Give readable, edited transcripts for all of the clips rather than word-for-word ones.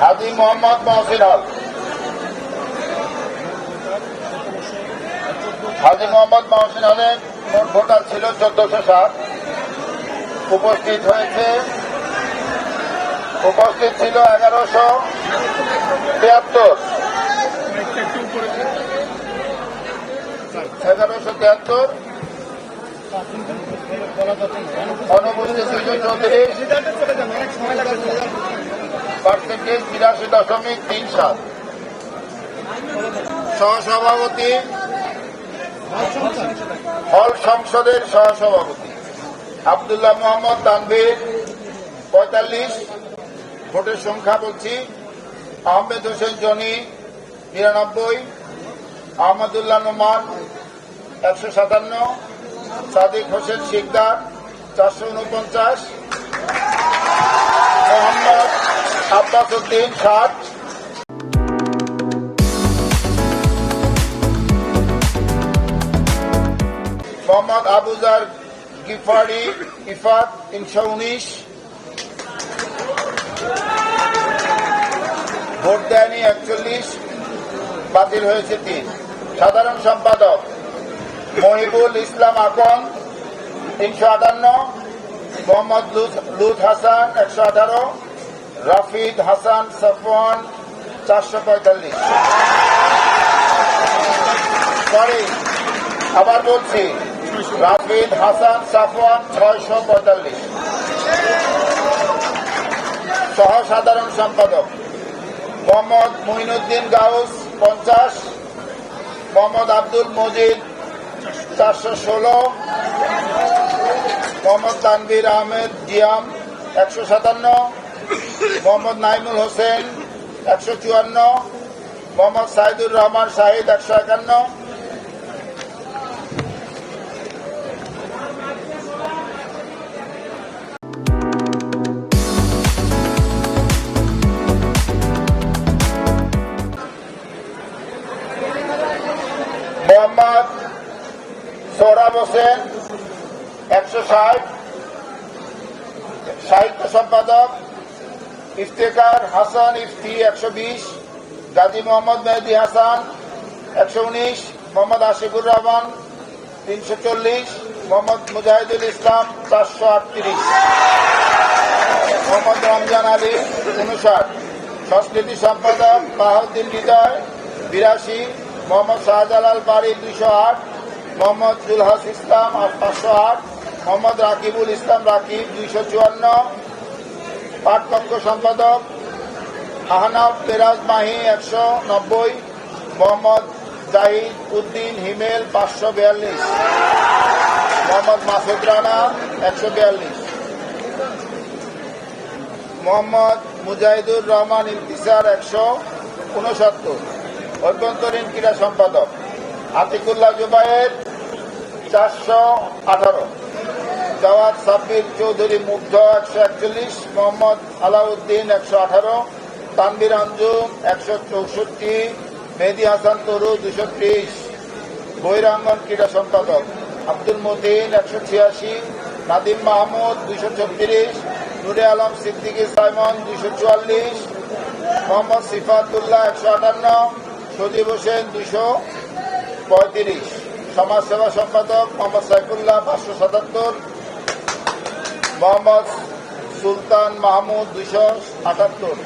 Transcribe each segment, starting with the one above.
হাজী মোহাম্মদ মহসিন হক। হাজী মোহাম্মদ মহসিন হলের মোট ভোটার ছিল 1407। উপস্থিত ছিল 1173। অনুপস্থিত 234, পার্সেন্টেজ 82.37। সহসভাপতি হল সংসদের সহসভাপতি আব্দুল্লাহ মোহাম্মদ তানভীর 45। ভোটের সংখ্যা বলছি: আহমেদ হোসেন জনি 99, আহমদুল্লাহ নোমান 157, সাদিক হোসেন শিকদার 449, মোহাম্মদ আব্বাস উদ্দিন 60, মোহাম্মদ আবুজার গিফারি ইফাত 319। ভোট দেয়নি 41, বাতিল হয়েছে 3। সাধারণ সম্পাদক মহিবুল ইসলাম আকন 358, মোহাম্মদ লুৎ হাসান 118, রাফিদ হাসান সাফওয়ান 445। সরি, আবার বলছি, রাফিদ হাসান সাফওয়ান 645। সহ সাধারণ সম্পাদক মোহাম্মদ মুইনুদ্দিন গাউস 50, মোহাম্মদ আব্দুল মজিদ 416, মোহাম্মদ তানভীর আহমেদ জিয়াম 157, মোহাম্মদ নাইমুল হোসেন 154, মোহাম্মদ সাইদুর রহমান শাহিদ 151। মোহাম্মদ সোহরাব হোসেন 160। সাহিত্য সম্পাদক ইফতেখার হাসান ইফতি 120, গাজী মোহাম্মদ মেহেদী হাসান 119, মোহাম্মদ আশিকুর রহমান 340, মোহাম্মদ মুজাহিদুল ইসলাম 438, মোহাম্মদ রমজান আলী 59। সংস্কৃতি সম্পাদক বাহাউদ্দিন হৃদয় 82, মোহাম্মদ শাহজালাল বাড়ি 208, মোহাম্মদ জুলহাস ইসলাম 508, মোহাম্মদ রাকিবুল ইসলাম রাকিব 254। পাঠকক্ষ সম্পাদক আহনাফ ফেরাজ মাহি 190, মোহাম্মদ জাহিদ উদ্দিন হিমেল 542, মোহাম্মদ মাসুদ রানা 142, মোহাম্মদ মুজাহিদুর রহমান ইন্তিসার 169। অভ্যন্তরীণ ক্রীড়া সম্পাদক আতিকুল্লাহ জুবায়ের 418, জাওয়াদ সাব্বির চৌধুরী মুগ্ধ 141, মোহাম্মদ আলাউদ্দিন 118, তানভীর আঞ্জুম 164, মেহেদী হাসান তরু 230। বহিরাঙ্গন ক্রীড়া সম্পাদক আব্দুল মতিন 186, নাদিম মাহমুদ 236, নুরে আলম সিদ্দিকী সাইমন 244, মোহাম্মদ সিফাতুল্লাহ 158, সজীব হোসেন 235। সমাজসেবা সম্পাদক মোহাম্মদ সাইফুল্লাহ 577, মোহাম্মদ সুলতান মাহমুদ 278,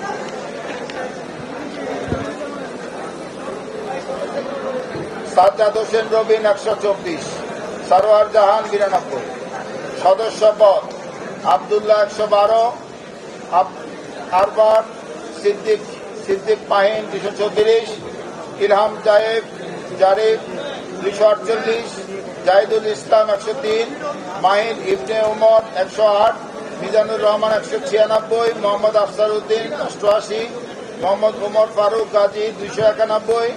সাজ্জাদ হোসেন রবিন 124, সারোয়ার জাহান 92। সদস্য পদ আবদুল্লাহ 112, আরবান সিদ্দিক মাহিন 234, ইলহাম জারিফ 248, জাহিদুল ইসলাম 103, মাহিন ইবনে উমর 108, মিজানুর রহমান 196, মোহাম্মদ আফসার উদ্দিন 88, মোহাম্মদ উমর ফারুক গাজী 291,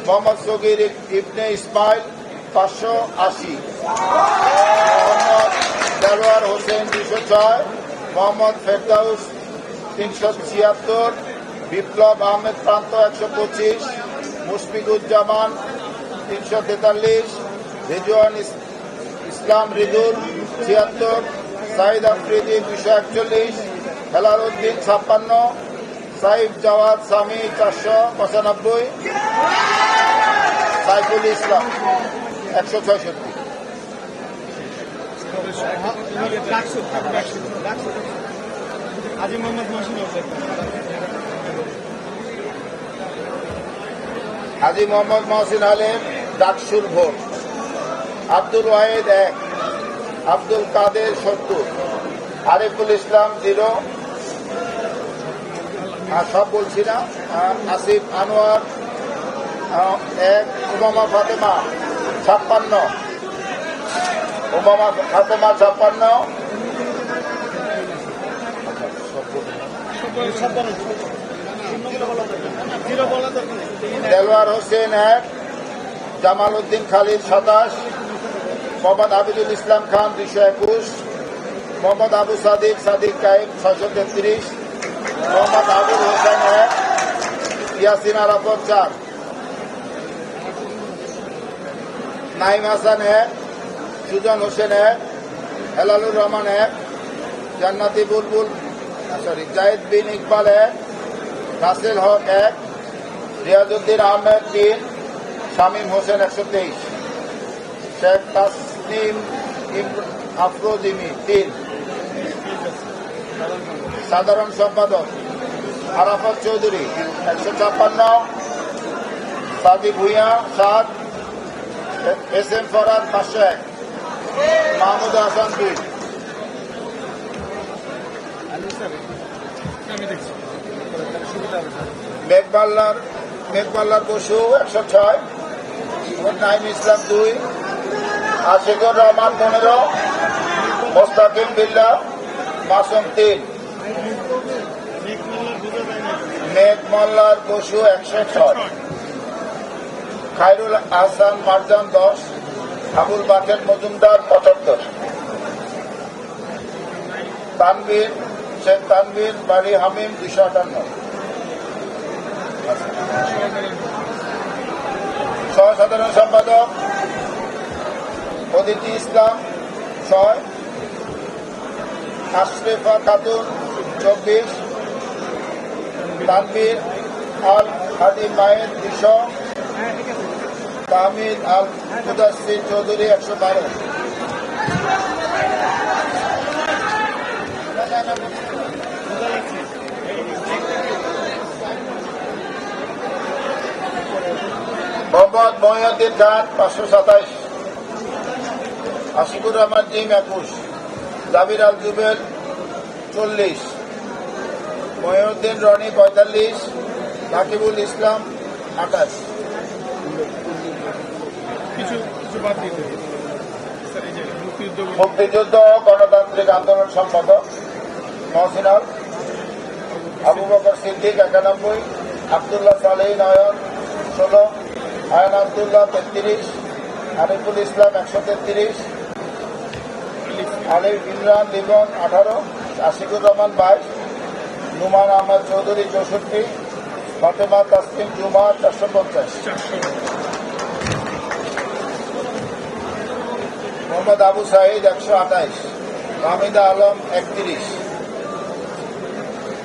মোহাম্মদ সগির ইবনে ইসমাইল 580, মোহাম্মদ দেলোয়ার হোসেন 206, মোহাম্মদ ফেরদাউস 376, বিপ্লব আহমেদ প্রান্ত 125, মুশফিকুজ্জামান 343, রিজওয়ান ইসলাম রিদুল 76, সাইদ আফ্রিদি 241, হেলাল উদ্দিন 56, সাইফ জাওয়াদ সামি 495, সাইফুল ইসলাম 166। আজি মোহাম্মদ মহসিন হাজী মোহাম্মদ মহসিন আলেম ডাকসুর ভোট, আব্দুল ওয়াহেদ 1, আব্দুল কাদের 70, আরিফুল ইসলাম 0, সব বলছি না, আসিফ আনোয়ার 1, উমামা ফাতেমা 56, উমামা ফাতেমা 56, দেলওয়ার হোসেন 1, জামাল উদ্দিন খালিদ 27, মোহাম্মদ আবিদুল ইসলাম খান 221, মোহাম্মদ আবু সাদিক কাইম 633, মোহাম্মদ আবুল হোসেন 1, ইয়াসিন আরাফত 4, নাইম হাসান 1, সুজন হোসেন 1, হেলালুর রহমান 1, জান্নাতি বুলবুল জাহিদ বিন ইকবাল 1, রাসেল হক 1, রিয়াজউদ্দিন আহমেদ 3, শামীম হোসেন 123, শেখ তাসনিম আফরোজিমি 3, সাধারণ সম্পাদক আরাফাত চৌধুরী 156, সাদি ভুঁইয়া 7, এস এম ফরাদ 501, মাহমুদ হাসান 2। মেঘবাল্লার বসু 106, নাইম ইসলাম 2, আশিকুর রহমান 15, মোস্তাকিম বিল্লাহ মাসুম 3, মেঘমাল্লার বসু 106, খায়রুল আহসান মারজান 10, আবুল বাকের মজুমদার 75, শেখ তানভীর বাড়ি হামিম 258, সহসাধারণ সম্পাদক অদিতি ইসলাম 6, আশরেফা খাতুন 24, তানভীর আল হাদি মায়ের 200, তাহমিদ আল মুদাসসির চৌধুরী 112, মোহাম্মদ মহিউদ্দিন খান 527, আশিকুর রহমান জিম 21, জাবির আল জুবেল 40, মহিউদ্দিন রনি 45, রাকিবুল ইসলাম 28। মুক্তিযুদ্ধ গণতান্ত্রিক আন্দোলন সম্পাদক মহসিন আল, আবু বকর সিদ্দিক 91, আবদুল্লাহ সালেহ নয়ন 16, আয়ন আবদুল্লাহ 33, আরিফুল ইসলাম 133, আলিফ ইমরান লিবন 18, আশিকুর রহমান 22, নুমান আহমদ চৌধুরী 64, ফাতেমা তাসলিম জুমা 450, মোহাম্মদ আবু সাহিদ 128, হামিদা আলম 31,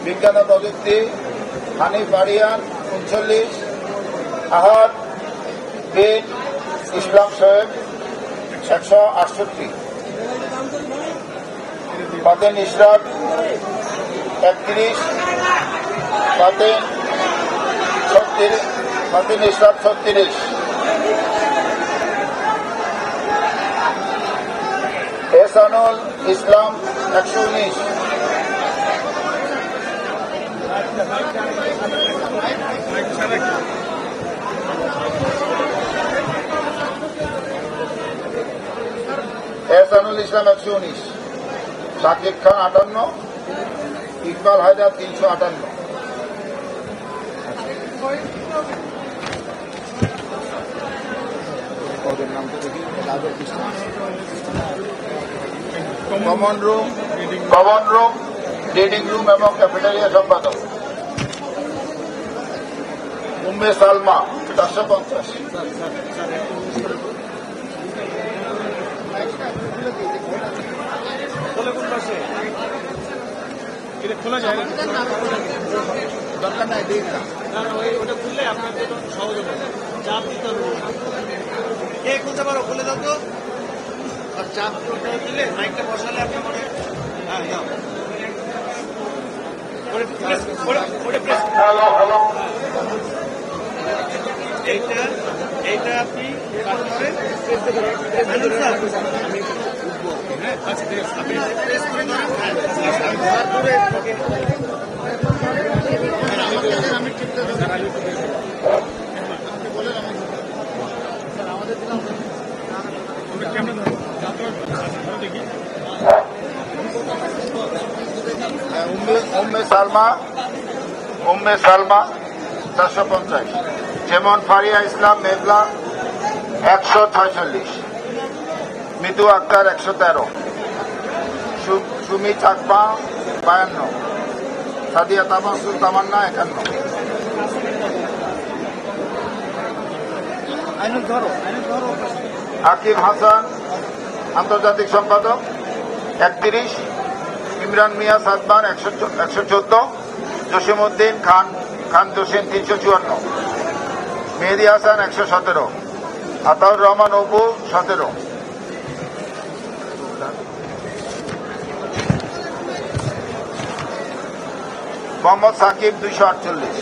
বিজ্ঞান ও প্রযুক্তি Hanif Arian 39, Ahad bin Islam Soheb 168, Faten Ishraq 31, Faten Ishraq 36, Ehsanul Islam 119, Ehsanul Islam 119, Shakib Khan 58, Iqbal Haider 358। Common room, reading room এবং ক্যাফেটেরিয়া সম্পাদক উম্মে সালমা 450। খোলা যায় না। দরকার নাই দিন না। ওটা খুললে আপনার জন্য সহজ হবে, চাপ দিতে হবে। কে খুলতে পারো, খুলে দাও তো। আর চাপ দিলে মাইকটা বসালে আপনি মনে হ্যাঁ দাও। এইটা আপনি উম্মে সালমা 450, যেমন ফারিয়া ইসলাম মেঘলা 146, মিতু আক্তার 113, সুমি চাকমা 52, সাদিয়া তাবাসুর তামান্না 51, আকিব হাসান আন্তর্জাতিক সম্পাদক 31, ইমরান মিয়া সাদমান 114, জসিমউদ্দিন খান জসিম 354, মেহেদি হাসান 117, আতাউর রহমান অপু 17, মোহাম্মদ সাকিব 248,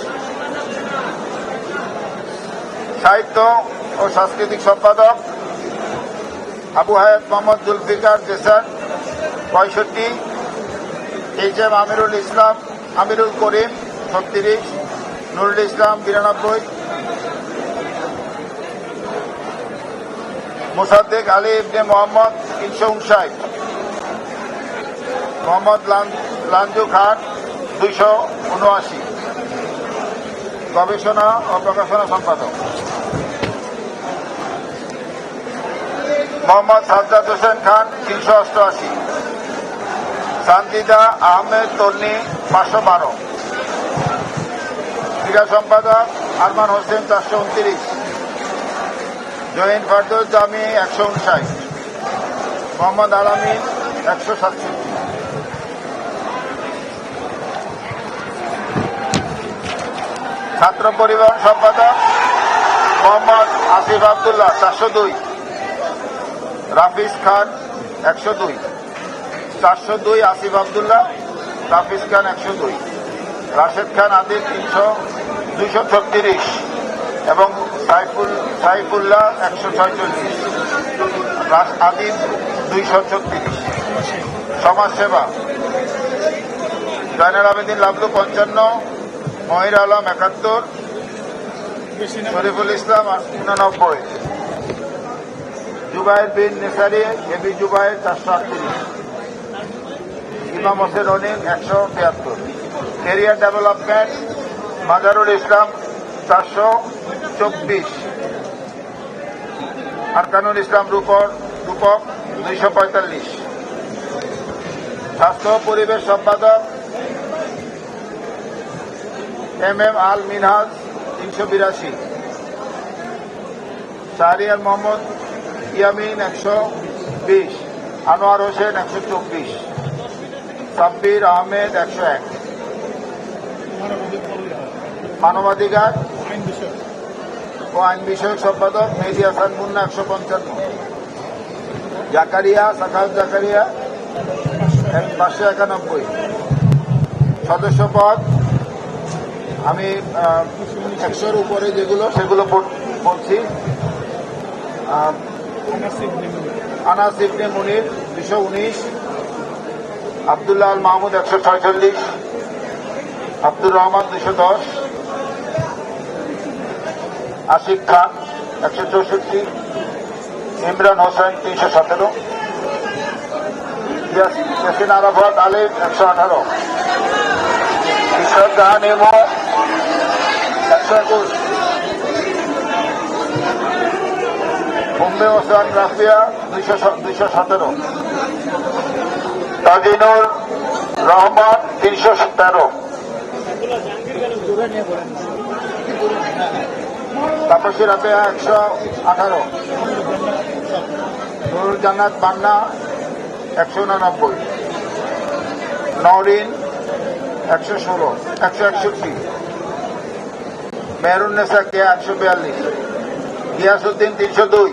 সাহিত্য ও সাংস্কৃতিক সম্পাদক আবু হায়াত মোহাম্মদ জুলফিকার জেসান 65, এইচ.এম. আমিরুল করিম 36, নুরুল ইসলাম 92, মোসাদ্দেক আলী ইবনে মোহাম্মদ 359, মোহাম্মদ লাঞ্জু খান 279, গবেষণা ও প্রকাশনা সম্পাদক মোহাম্মদ সাজ্জাদ হোসেন খান 388, সানজিদা আহমেদ তন্নি 512, ক্রীড়া সম্পাদক আরমান হোসেন 429, জহিন ফারদৌস জামি 159, মোহাম্মদ আলামিন 167, ছাত্র পরিবহন সম্পাদক মোহাম্মদ আসিফ আবদুল্লাহ 402, রাফিজ খান 102, 402 আসিফ আবদুল্লাহ, রাফিজ খান 102, রাশেদ খান আদিল 236 এবং সাইফুল্লাহ 146, আদিল 236, সমাজসেবা জয়নাল আবেদিন লাবলু 55, মহির আলম 71, শরীফুল ইসলাম 89, জুবাইর বিন নেসারি এবি জুবাইর 438, ইমাম হোসেন অনিল 173, ক্যারিয়ার ডেভেলপমেন্ট মাজারুল ইসলাম 424, আরকানুল ইসলাম রূপক 245, স্বাস্থ্য পরিবেশ সম্পাদক এম আল মিনহাজ 382, শাহরিয়ার মোহাম্মদ ইয়ামিন 120, আনোয়ার হোসেন 124, সাব্বির আহমেদ 101, মানবাধিকার ও আইন বিষয়ক সম্পাদক মেহেদি হাসান মুন্না 155, সাখাওয়াত জাকারিয়া 591, সদস্য পদ আমি 100-র উপরে যেগুলো সেগুলো বলছি। আনাস ইবনে মুনির 219, আব্দুল্লাহ আল মাহমুদ 146, আব্দুর রহমান 210, আশিক খান 164, ইমরান হোসেন 317, ইয়াসিন আরাফাত আলিফ 118, ইশরাত জাহান ইমো 121, উম্মে হোসেন রাফিয়া 217, তাজিনুর রহমান 313, তাপসী রাফিয়া 118, নুরুল জান্নাত বান্না 189, নওরিন 161, মেহরুন্নেসা কেয়া 142, গিয়াসউদ্দিন 302,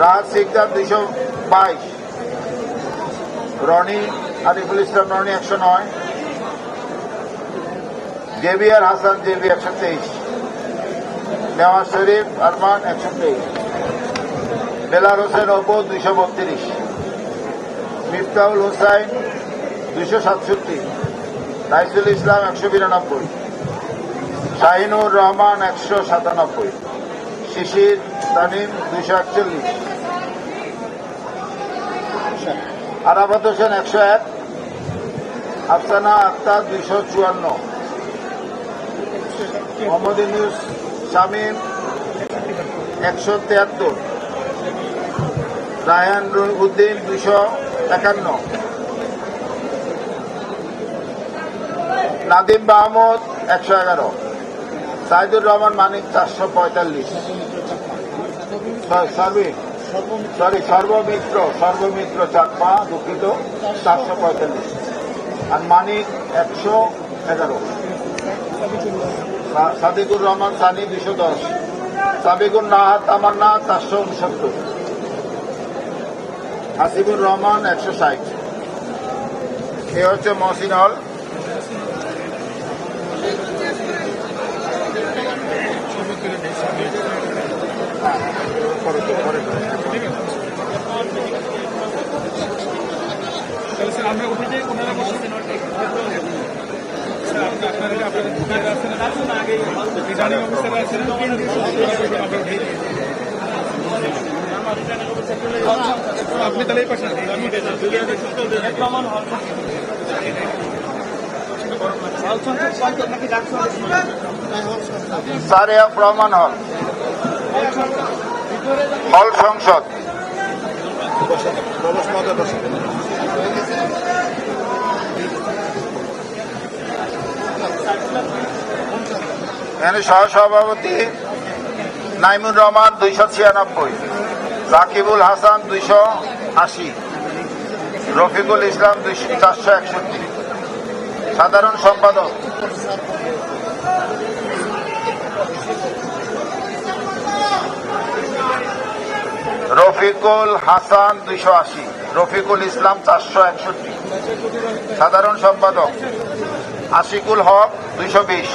রাহাত সিকদার 222, রনি আরিফুল ইসলাম রনি 109, জেভিয়ার হাসান জেভি 123, নেওয়াজ শরীফ আরমান 123, বেলাল হোসেন অপু 232, মিফতাহুল হোসাইন 267, রাইসুল ইসলাম 192, শাহিনুর রহমান 197, শিশির তানিম 241, আরাফাত হোসেন 101, আফসানা আক্তার 254, মোহাম্মদ ইউনুস শামীম 173, রায়হান উদ্দিন 251, নাদিম মাহমুদ 111, সাইদুর রহমান মানিক 445, সর্বমিত্র চাকমা দুঃখিত 445, আর মানিক 111, সাদিকুর রহমান সানি 210, সাবিকুর নাহার তামান্না 469, হাসিবুর রহমান 160। এ হচ্ছে মহসিন হল। আমরা উঠে যাই ওনারা বসে আপনি তাহলে এই পাশে সারিয়া প্রমাণ হল, হল সংসদ। এখানে সহসভাপতি নাইমুর রহমান 296, রাকিবুল হাসান 280, রফিকুল ইসলাম 461, সাধারণ সম্পাদক রফিকুল হাসান 280, রফিকুল ইসলাম 461, সাধারণ সম্পাদক আশিকুল হক 220,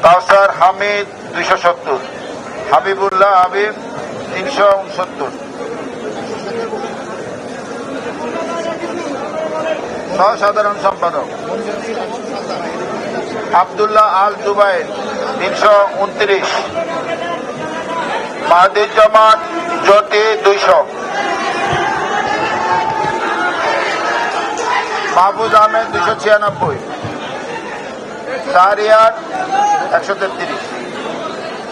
কাউসার হামিদ 270, হাবিবুল্লাহ হাবিব 369, সহসাধারণ সম্পাদক আব্দুল্লাহ আল জুবাইর 329, মাহদুজ্জামান জ্যোতি 200, মাহফুজ আহমেদ 296, শাহরিয়ার 133,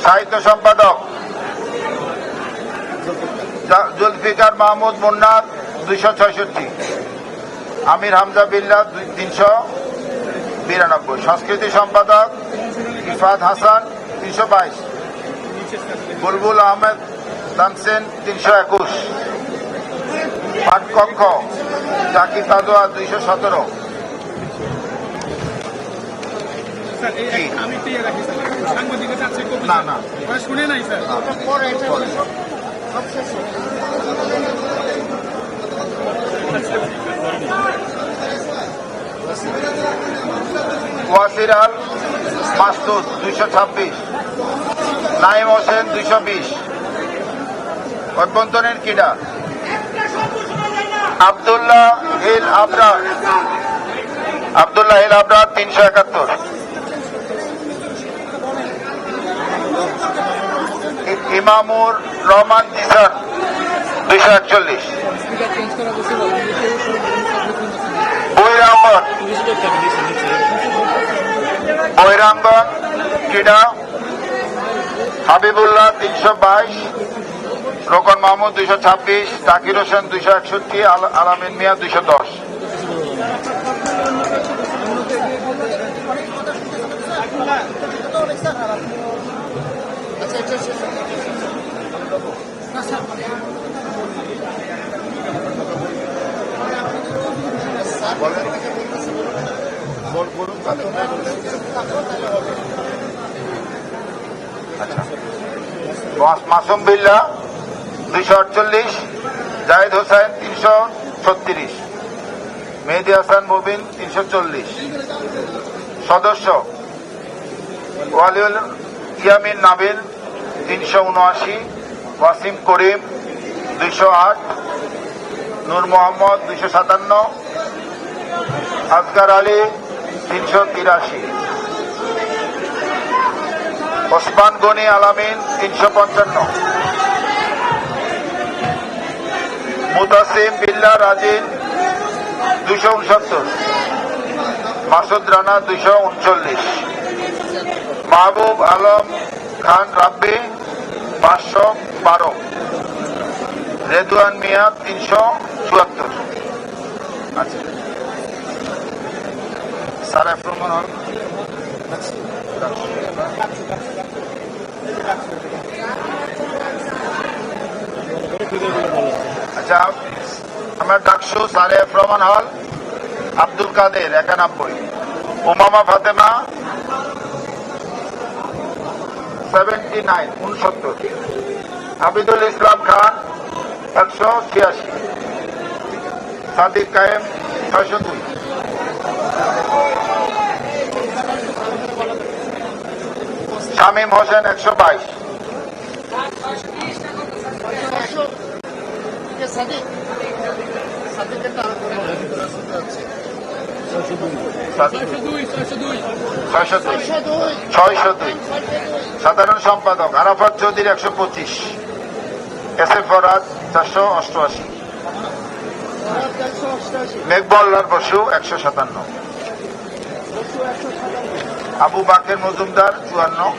সাহিত্য সম্পাদক জুলফিকার মাহমুদ মুন্নার 266, আমির হামজা বিল্লাহ 392, সংস্কৃতি সম্পাদক ইফাত হাসান 322, বুলবুল আহমেদ তানসেন 321, পাঠকক্ষ জাকির তাদোয়া 217। না না শুনে নাই স্যার ওয়াসির আল মাসুদ 226, নাইম হোসেন 220, অভ্যন্তরীণ ক্রীড়া আব্দুল্লাহ হিল আবরার 371, ইমামুর রহমান জিসান 241, বৈরাঙ্গন ক্রীড়া হাবিবুল্লাহ 322, রোকন মাহমুদ 226, তাকির হোসেন 261, আলামিন মিয়া 210। বলুন আচ্ছা, মাসুম বিল্লাহ 248, জাহিদ হোসেন 336, মেহেদি হাসান মুবিন 340। সদস্য ওয়ালিউল ইয়ামিন নাবিল 379, ওয়াসিম করিম 208, নূর মোহাম্মদ 257, আসগার আলী 383, ওসমান গনি আলামিন 355, মুতাসিম বিল্লাহ রাজিন 269, মাসুদ রানা 239, মাহবুব আলম খান রাব্বি 512, রেদওয়ান মিয়া 374। আচ্ছা, সারা ফ্রমান হল আচ্ছা, আমার ডাকসু সারে ফ্রমান হল আব্দুল কাদের 91, উমামা ফাতেমা 79, 69, আবিদুল ইসলাম খান 186, সাদিক কায়েম 602, শামীম হোসেন 122, সাধারণ সম্পাদক আরাফাত চৌধুরী 125, এস এ ফরাজ 488, মেঘবল্লার বসু 157, আবু বাকের মজুমদার 54,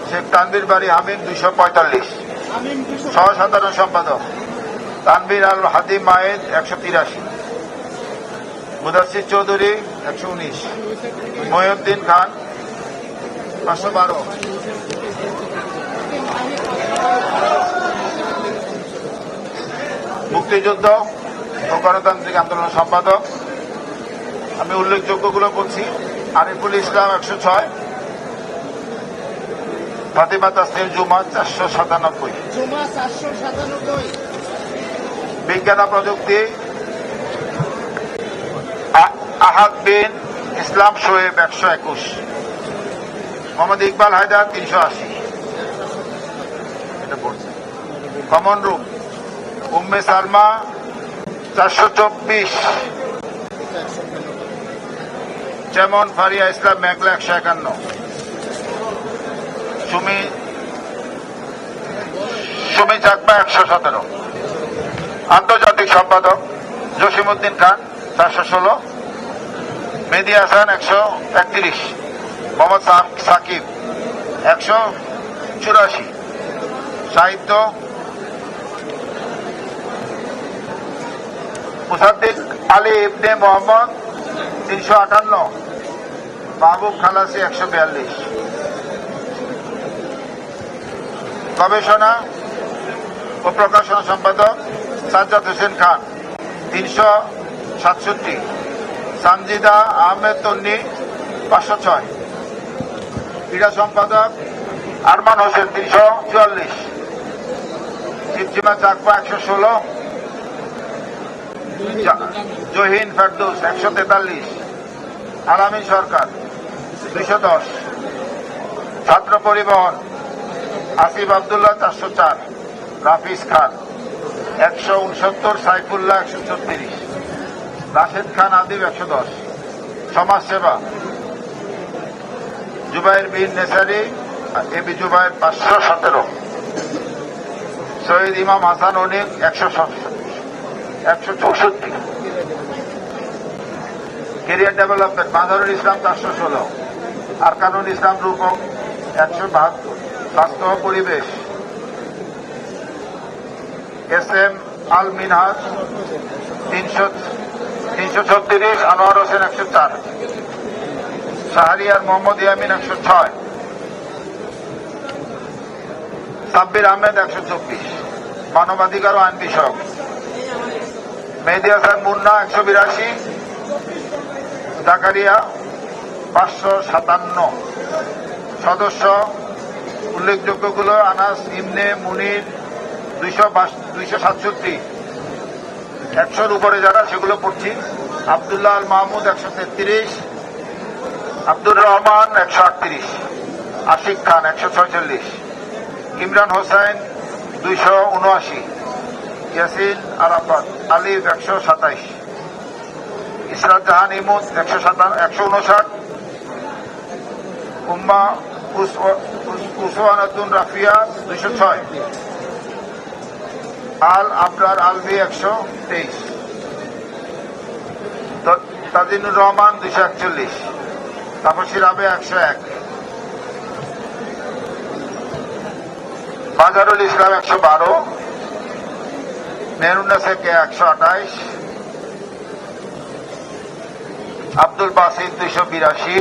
শেখ তানভীর বাড়ি হামিদ 245, সহ সাধারণ সম্পাদক তানভীর আল হাদিম মায়েদ 183, মুদাসির চৌধুরী 119, মহিউদ্দিন খান 512, মুক্তিযুদ্ধ ও গণতান্ত্রিক আন্দোলন সম্পাদক, আমি উল্লেখযোগ্যগুলো বলছি, আরিফুল ইসলাম 106, ফাতিমা তাসনিম জুমা 497, বিজ্ঞান ও প্রযুক্তি আহাদ বিন ইসলাম শোয়েব 121, মোহাম্মদ ইকবাল হায়দার 380, এটা পড়ছে। কমন রুম উম্মে সালমা 424, যেমন ফারিয়া ইসলাম মেঘলা 151, সুমি চাকমা 117, আন্তর্জাতিক সম্পাদক জসিমউদ্দিন খান 416, মেহেদি হাসান 131, মোহাম্মদ সাকিব 184, সাহিত্য মুসাদ্দিক আলী ইবনে মোহাম্মদ 358, মাহবুব খালাসি 142, গবেষণা ও প্রকাশনা সম্পাদক সাজ্জাদ হোসেন খান 367, সানজিদা আহমেদ তন্নি 506, ক্রীড়া সম্পাদক আরমান হোসেন 344, চিপচিমা চাকমা 116, জহিন ফেরদৌস 143, আলামী সরকার 210, ছাত্র পরিবহন আসিফ আবদুল্লাহ 404, রাফিজ খান 169, সাইফুল্লাহ 136, রাশেদ খান আদিব 110, সমাজসেবা জুবাইর বিন নেসারি এবি জুবাইর 517, শহীদ ইমাম হাসান অনিক 164, কেরিয়ার ডেভেলপমেন্ট মাজারুল ইসলাম 416, আরকানুল ইসলাম রূপক 172, স্বাস্থ্য ও পরিবেশ এস এম আল মিনহাজ 336, আনোয়ার হোসেন 104, শাহরিয়ার মোহাম্মদ ইয়ামিন 106, সাব্বির আহমেদ 124, মানবাধিকার ও আইন বিষয়ক মেহেদি হাসান মুন্না 182, জাকারিয়া 557। সদস্য উল্লেখযোগ্যগুলো: আনাস ইবনে মুনির 267। 100-র উপরে যারা সেগুলো পড়ছি: আব্দুল্লাহ আল মাহমুদ 133, আব্দুর রহমান 138, আশিক খান 146, ইমরান হোসেন 279, ইয়াসিন আরাফাত আলিফ 127, ইসরাত জাহান ইমুদ 159, উম্মা উসওয়ানাতুন রাফিয়া 206, আল আবরার আলভি 123, তাজিনুর রহমান 241, তাপসী রাবে 101, বাজারুল ইসলাম 112, মেহরুন্নেসা কে 128, আব্দুল বাসিত 282,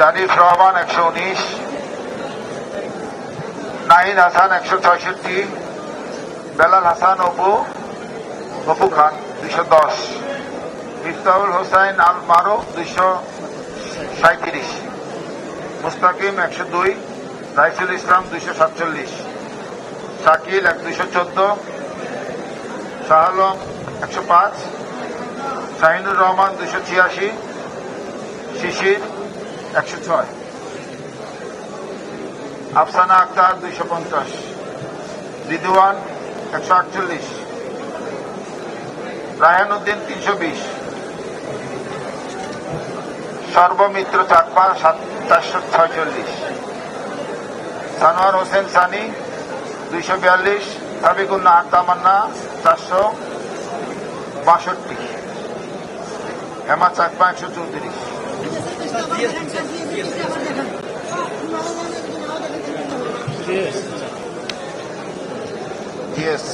জানিফ রহমান 119, নাহিদ হাসান 166, বেলাল হাসান অপু খান 210, মিফতাহুল হোসাইন আল মারুফ 237, মুস্তাকিম 102, রাইসুল ইসলাম 247, শাকিল 214, শাহ আলম 105, শাহিনুর রহমান 286, শিশির 106, আফসানা আক্তার 250, রিদওয়ান 148, রায়হান উদ্দিন 320, সর্বমিত্র চাকমা 446, সানোয়ার হোসেন সানি 242, সাবিকুন নাহার তামান্না 462, হেমা চাকমা 134। Yes.